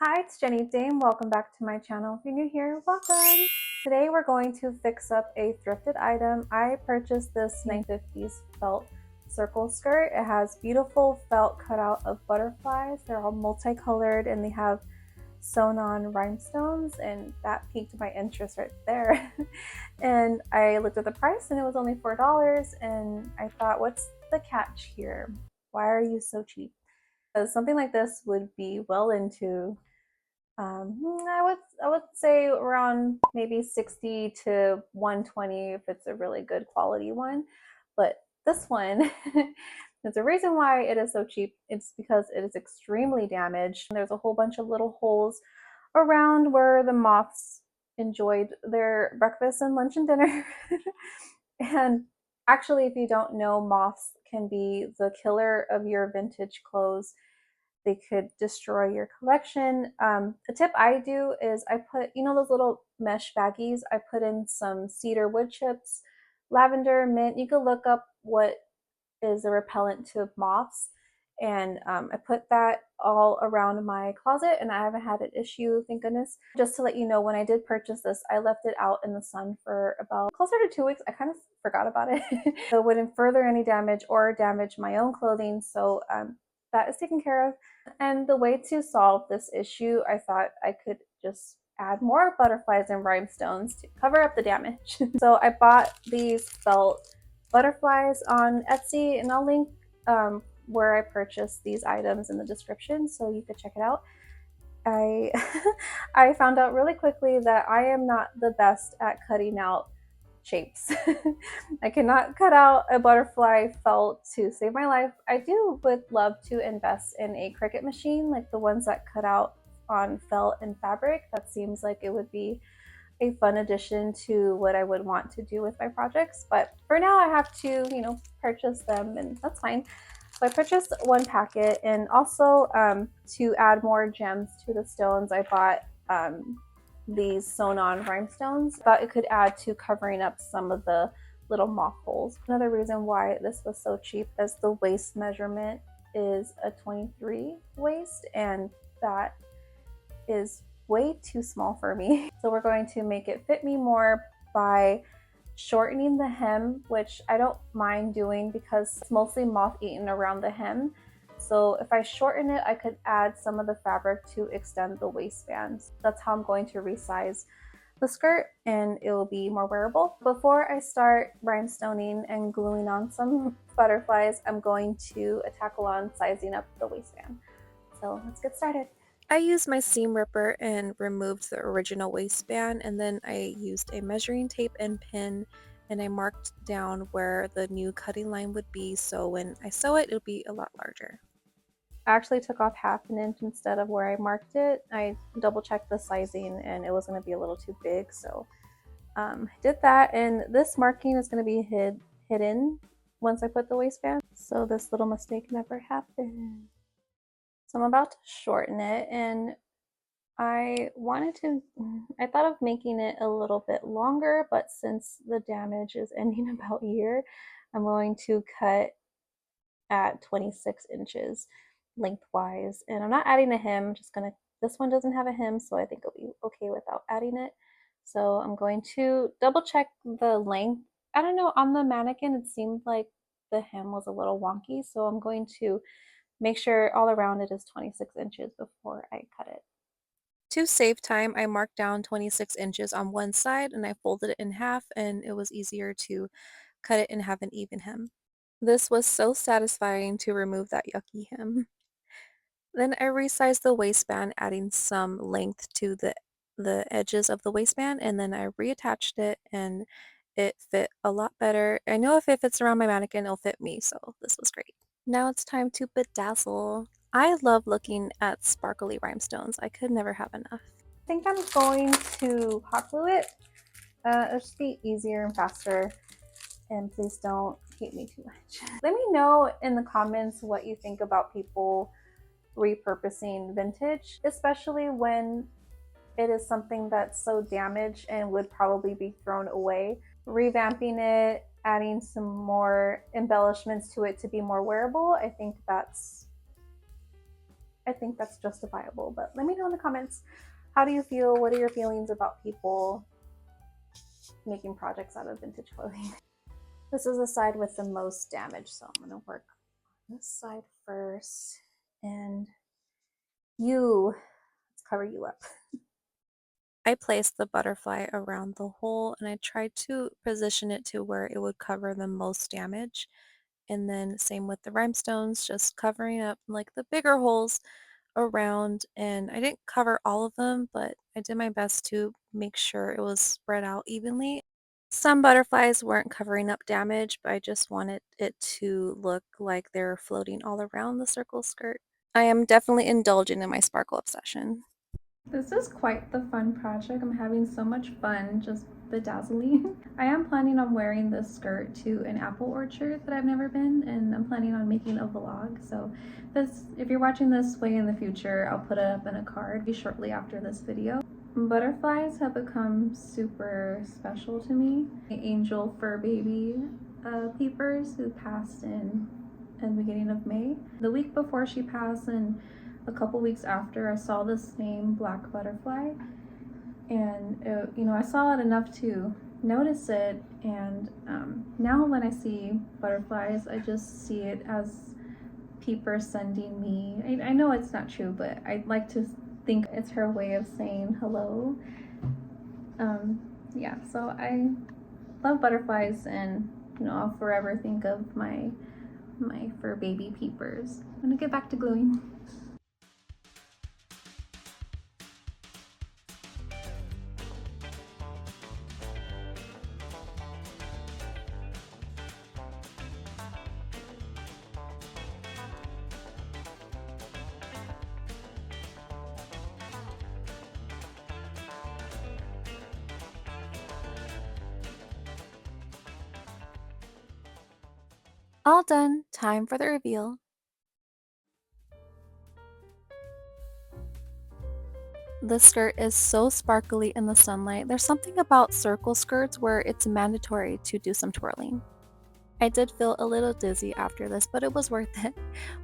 Hi, it's Jenny Dame. Welcome back to my channel. If you're new here, welcome. Today we're going to fix up a thrifted item. I purchased this 1950s felt circle skirt. It has beautiful felt cutout of butterflies. They're all multicolored and they have sewn on rhinestones, and that piqued my interest right there. And I looked at the price and it was only $4, and I thought, what's the catch here? Why are you so cheap? Because something like this would be well into I would say around maybe 60 to 120 if it's a really good quality one. But this one, there's a reason why it is so cheap. It's because it is extremely damaged. There's a whole bunch of little holes around where the moths enjoyed their breakfast and lunch and dinner. And actually, if you don't know, moths can be the killer of your vintage clothes. They could destroy your collection. A tip I do is I put, those little mesh baggies, I put in some cedar wood chips, lavender, mint. You can look up what is a repellent to moths. And I put that all around my closet and I haven't had an issue, thank goodness. Just to let you know, when I did purchase this, I left it out in the sun for about closer to 2 weeks. I kind of forgot about it. So it wouldn't further any damage or damage my own clothing. So that is taken care of. And the way to solve this issue, I thought I could just add more butterflies and rhinestones to cover up the damage. So I bought these felt butterflies on Etsy, and I'll link where I purchased these items in the description so you could check it out. I I found out really quickly that I am not the best at cutting out shapes. I cannot cut out a butterfly felt to save my life. I would love to invest in a Cricut machine like the ones that cut out on felt and fabric. That seems like it would be a fun addition to what I would want to do with my projects. But for now I have to, purchase them, and that's fine. So I purchased one packet, and also to add more gems to the stones, I bought these sewn on rhinestones. Thought it could add to covering up some of the little moth holes. Another reason why this was so cheap is the waist measurement is a 23 waist, and that is way too small for me. So we're going to make it fit me more by shortening the hem, which I don't mind doing because it's mostly moth eaten around the hem. So if I shorten it, I could add some of the fabric to extend the waistband. That's how I'm going to resize the skirt, and it will be more wearable. Before I start rhinestoning and gluing on some butterflies, I'm going to tackle on sizing up the waistband. So let's get started. I used my seam ripper and removed the original waistband, and then I used a measuring tape and pin, and I marked down where the new cutting line would be, so when I sew it, it'll be a lot larger. I actually took off half an inch instead of where I marked it. I double checked the sizing and it was going to be a little too big, so I did that, and this marking is going to be hidden once I put the waistband, so this little mistake never happened. So I'm about to shorten it, and I thought of making it a little bit longer, but since the damage is ending about here, I'm going to cut at 26 inches lengthwise. And I'm not adding a hem, this one doesn't have a hem, so I think it'll be okay without adding it. So I'm going to double check the length. I don't know, on the mannequin, it seemed like the hem was a little wonky, so I'm going to make sure all around it is 26 inches before I cut it. To save time, I marked down 26 inches on one side and I folded it in half, and it was easier to cut it and have an even hem. This was so satisfying to remove that yucky hem. Then I resized the waistband, adding some length to the edges of the waistband, and then I reattached it and it fit a lot better. I know if it fits around my mannequin, it'll fit me, so this was great. Now it's time to bedazzle. I love looking at sparkly rhinestones. I could never have enough. I think I'm going to hot glue it. It'll just be easier and faster. And please don't hate me too much. Let me know in the comments what you think about people repurposing vintage, especially when it is something that's so damaged and would probably be thrown away. Revamping it, adding some more embellishments to it to be more wearable, I think I think that's justifiable. But let me know in the comments, how do you feel? What are your feelings about people making projects out of vintage clothing? This is the side with the most damage, so I'm gonna work on this side first. And let's cover you up. I placed the butterfly around the hole and I tried to position it to where it would cover the most damage. And then same with the rhinestones, just covering up like the bigger holes around. And I didn't cover all of them, but I did my best to make sure it was spread out evenly. Some butterflies weren't covering up damage, but I just wanted it to look like they're floating all around the circle skirt. I am definitely indulging in my sparkle obsession. This is quite the fun project. I'm having so much fun just bedazzling. I am planning on wearing this skirt to an apple orchard that I've never been, and I'm planning on making a vlog. So if you're watching this way in the future, I'll put it up in a card shortly after this video. Butterflies have become super special to me. My angel fur baby peepers who passed in the beginning of May. The week before she passed and a couple weeks after, I saw the same black butterfly, and I saw it enough to notice it. And now when I see butterflies, I just see it as peepers sending me. I know it's not true, but I like to think it's her way of saying hello. Yeah, so I love butterflies, and I'll forever think of my fur baby peepers. I'm gonna get back to gluing. All done. Time for the reveal. The skirt is so sparkly in the sunlight. There's something about circle skirts where it's mandatory to do some twirling. I did feel a little dizzy after this, but it was worth it.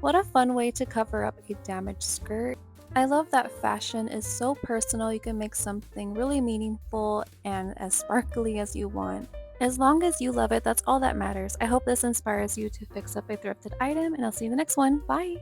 What a fun way to cover up a damaged skirt. I love that fashion is so personal. You can make something really meaningful and as sparkly as you want. As long as you love it, that's all that matters. I hope this inspires you to fix up a thrifted item, and I'll see you in the next one. Bye!